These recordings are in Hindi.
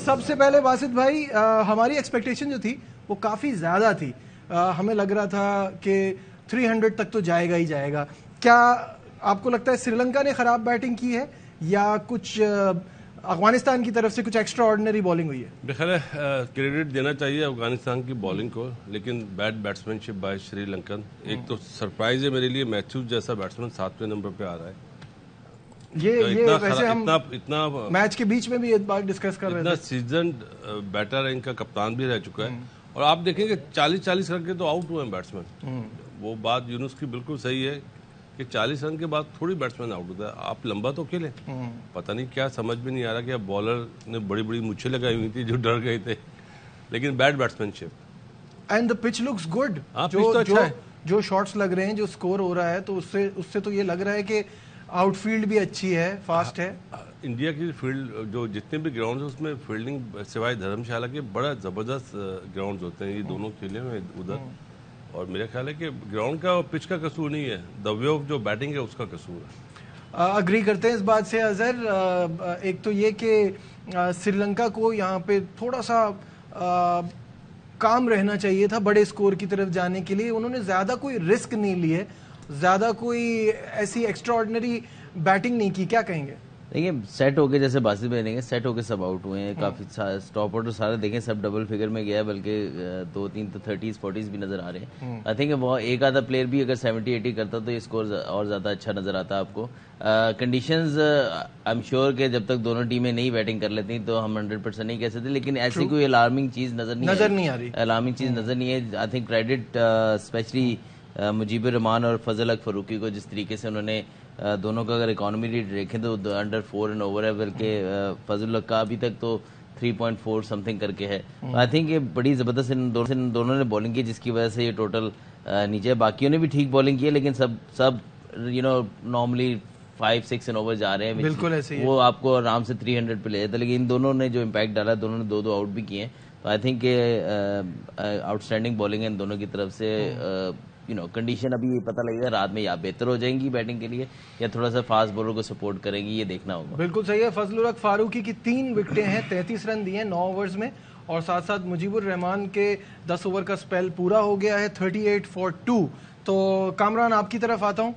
सबसे पहले बासित भाई, हमारी एक्सपेक्टेशन जो थी वो काफ़ी ज़्यादा थी। हमें लग रहा था कि 300 तक तो जाएगा ही जाएगा। क्या आपको लगता है श्रीलंका ने ख़राब बैटिंग की है या कुछ अफगानिस्तान की तरफ से कुछ एक्स्ट्रा ऑर्डिनरी बॉलिंग हुई है? बेखैर क्रेडिट देना चाहिए अफगानिस्तान की बॉलिंग को, लेकिन बैड बैट्समैनशिप बाय श्रीलंकन। एक तो सरप्राइज है मेरे लिए, मैथ्यूज जैसा बैट्समैन 7वें नंबर पे आ रहा है। ये वैसे हम इतना मैच के बीच में भी एक बार डिस्कस कर रहे थे। इतना सीजन बैटर है, इनका कप्तान भी रह चुका है। और आप देखेंगे 40-40 रन के तो आउट हुए हैं बैट्समैन। वो बात यूनुस की बिल्कुल सही है कि 40 रन के बाद थोड़ी बैट्समैन आउट होता है। आप लंबा तो खेलें। पता नहीं क्या समझ में नहीं आ रहा कि अब बॉलर ने बड़ी बड़ी मुच्छें लगाई हुई थी जो डर गए थे, लेकिन bad batsmanship. And the pitch looks good. जो शॉट्स लग रहे हैं, जो स्कोर हो रहा है, तो उससे तो ये लग रहा है कि आउटफील्ड भी अच्छी है, फास्ट है। इंडिया की फील्ड जो जितने भी ग्राउंड है उसमें फील्डिंग सिवाय धर्मशाला के बड़ा जबरदस्त ग्राउंड होते हैं। ये दोनों खेले हुए उधर, और मेरा ख्याल है कि ग्राउंड का और पिच का कसूर नहीं है, द वे ऑफ जो बैटिंग है उसका कसूर है। अग्री करते हैं इस बात से अजहर। एक तो ये कि श्रीलंका को यहाँ पे थोड़ा सा काम रहना चाहिए था बड़े स्कोर की तरफ जाने के लिए। उन्होंने ज़्यादा कोई रिस्क नहीं लिए, ज़्यादा कोई ऐसी एक्स्ट्राऑर्डिनरी बैटिंग नहीं की। क्या कहेंगे? देखिए, सेट होके जैसे बासित भाई देंगे, सेट होके सब आउट हुए हैं। काफी स्टॉप आउट तो सारे देखें सब डबल फिगर में गया है, बल्कि 2-3 तो 30-40 भी नजर आ रहे हैं। आई थिंक वो एक आधा प्लेयर भी अगर 70-80 करता तो ये स्कोर और ज्यादा अच्छा नजर आता आपको। कंडीशंस आई एम श्योर कि जब तक दोनों टीमें नहीं बैटिंग कर लेती तो हम 100% नहीं कह सकते, लेकिन ऐसी कोई अलार्मिंग चीज नजर नहीं आ रही। अलार्मिंग चीज नजर नहीं है। I think credit specially Mujibur Rahman और फजल हक फारूकी को, जिस तरीके से उन्होंने दोनों का अगर इकोनॉमी रेट देखें तो अंडर 4 एंड ओवर है, बल्कि फजल हक का अभी तक तो 3.4 समथिंग करके है। आई थिंक ये बड़ी जबरदस्त इन दोनों ने बॉलिंग की, जिसकी वजह से ये टोटल नीचे। बाकियों ने भी ठीक बॉलिंग की है, लेकिन सब नॉर्मली 5-6 एंड ओवर जा रहे हैं। बिल्कुल ऐसे ही वो आपको आराम से 300 पे ले जाता है, लेकिन इन दोनों ने जो इम्पैक्ट डाला, दोनों ने 2-2 आउट भी किए हैं। तो आई थिंक आउटस्टैंडिंग बॉलिंग है इन दोनों की तरफ से। कंडीशन अभी पता लगेगा रात में या बेहतर हो जाएंगी बैटिंग के लिए या थोड़ा सा फास्ट बॉलर को सपोर्ट करेंगी, ये देखना होगा। बिल्कुल सही है। फजल हक फारूकी की 3 विकेटें हैं, 33 रन दिए 9 ओवर्स में, और साथ साथ मुजीबुर रहमान के 10 ओवर का स्पेल पूरा हो गया है, 38 फॉर 2। तो कामरान, आपकी तरफ आता हूँ।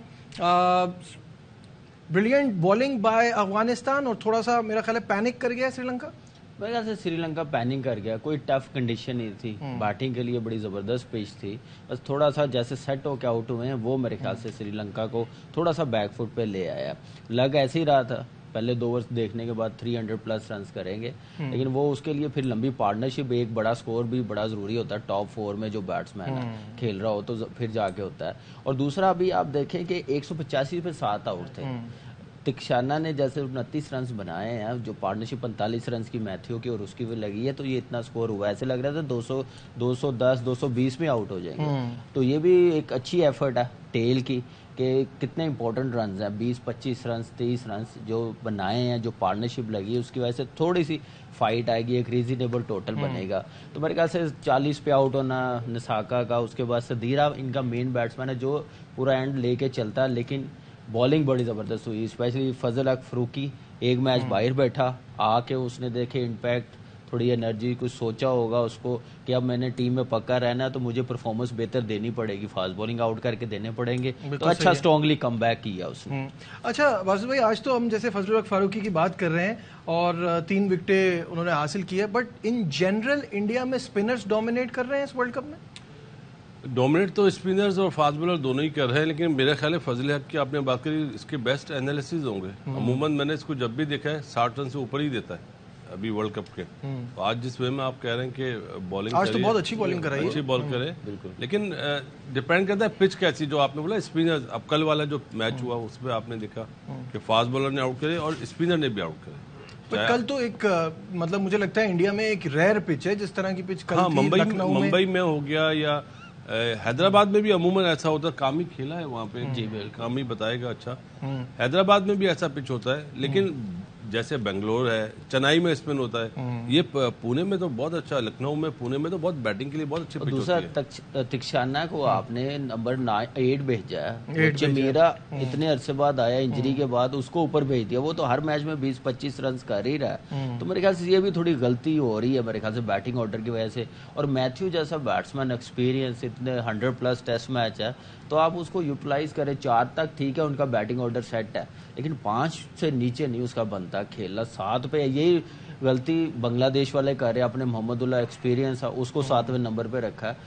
ब्रिलियंट बॉलिंग बाय अफगानिस्तान, और थोड़ा सा मेरा ख्याल है पैनिक कर गया श्रीलंका। मेरे ख्याल से श्रीलंका पैनिक कर गया। कोई टफ कंडीशन नहीं थी, बैटिंग के लिए बड़ी ज़बरदस्त पिच थी। बस थोड़ा सा जैसे सेट होकर आउट हुए हैं, वो मेरे ख्याल से श्रीलंका को थोड़ा सा बैकफुट पे ले आया। लग ऐसे ही रहा था, पहले 2 ओवर्स देखने के बाद 300+ रन करेंगे, लेकिन वो उसके लिए फिर लंबी पार्टनरशिप, एक बड़ा स्कोर भी बड़ा ज़रूरी होता है। टॉप 4 में जो बैट्समैन है खेल रहा हो तो फिर जाके होता है। और दूसरा, अभी आप देखें कि 185 पे 7 आउट थे। तिक्षाना ने जैसे 29 रन बनाए हैं, जो पार्टनरशिप 45 रन की मैथ्यू की और उसकी भी लगी है, तो ये इतना स्कोर हुआ। ऐसे लग रहा था 200, 210, 220 में आउट हो जाएंगे। तो ये भी एक अच्छी एफर्ट है टेल की कि कितने इंपॉर्टेंट रन हैं, 20-25 रन, 30 रन जो बनाए हैं, जो पार्टनरशिप लगी है, उसकी वजह से थोड़ी सी फाइट आएगी, एक रीजनेबल टोटल बनेगा। तो मेरे ख्याल से 40 पे आउट होना निसाका का, उसके बाद सदीरा इनका मेन बैट्समैन है जो पूरा एंड लेके चलता है, लेकिन बॉलिंग बड़ी ज़बरदस्त हुई। स्पेशली फजल हक फारूकी एक मैच बाहर बैठा, आके उसने देखे इम्पैक्ट, थोड़ी एनर्जी, कुछ सोचा होगा उसको कि अब मैंने टीम में पक्का रहना है तो मुझे परफॉर्मेंस बेहतर देनी पड़ेगी, फास्ट बॉलिंग आउट करके देने पड़ेंगे। तो अच्छा स्ट्रांगली कम बैक किया उसने। अच्छा वासु भाई, आज तो हम जैसे फजल हक फारूकी की बात कर रहे हैं और 3 विकेटें उन्होंने हासिल की है, बट इन जनरल इंडिया में स्पिनर्स डोमिनेट कर रहे हैं इस वर्ल्ड कप में। डोमिनेट तो स्पिनर्स और फास्ट बॉलर दोनों ही कर रहे हैं, लेकिन मेरा ख्याल है फजल हक की आपने बात करी, इसके बेस्ट एनालिसिस होंगे। अमूमन मैंने इसको जब भी देखा है 60 रन से ऊपर ही देता है अभी वर्ल्ड कप के। तो आज जिस वे में आप कह रहे हैं कि बॉलिंग आज तो बहुत अच्छी बॉलिंग कराई, अच्छी बॉल करे, लेकिन डिपेंड करता है पिच कैसी। जो आपने बोला स्पिनर्स, अब कल वाला जो मैच हुआ उसमें आपने देखा कि फास्ट बॉलर ने आउट करे और स्पिनर ने भी आउट करे। तो कल तो एक मतलब मुझे लगता है इंडिया में एक रेयर पिच है जिस तरह की पिच कल थी। मुंबई में हो गया या हैदराबाद में भी अमूमन ऐसा होता है। कामी खेला है वहाँ पे, जी बिल्कुल, कामी बताएगा। अच्छा, हैदराबाद में भी ऐसा पिच होता है, लेकिन जैसे बेंगलोर है, चेन्नई में स्पिन होता है, ये पुणे में तो बहुत अच्छा, लखनऊ में, पुणे में तो बहुत बैटिंग के लिए बहुत अच्छी पिच होती है। दूसरा तिक्षाना को आपने नंबर 8 भेजा है, चमेरा इतने अरसे बाद आया इंजरी के बाद, उसको ऊपर भेज दिया। वो तो हर मैच में 20-25 रन कर ही रहा है। तो मेरे ख्याल से ये भी थोड़ी गलती हो रही है मेरे ख्याल से बैटिंग ऑर्डर की वजह से। और मैथ्यू जैसा बैट्समैन, एक्सपीरियंस, इतने 100+ टेस्ट मैच है, तो आप उसको यूटिलाइज करें। 4 तक ठीक है, उनका बैटिंग ऑर्डर सेट है, लेकिन 5 से नीचे नहीं उसका बनता खेलना। 7 पे यही गलती बांग्लादेश वाले कर रहे हैं, अपने मोहम्मदुल्लाह एक्सपीरियंस है उसको 7वें नंबर पे रखा है।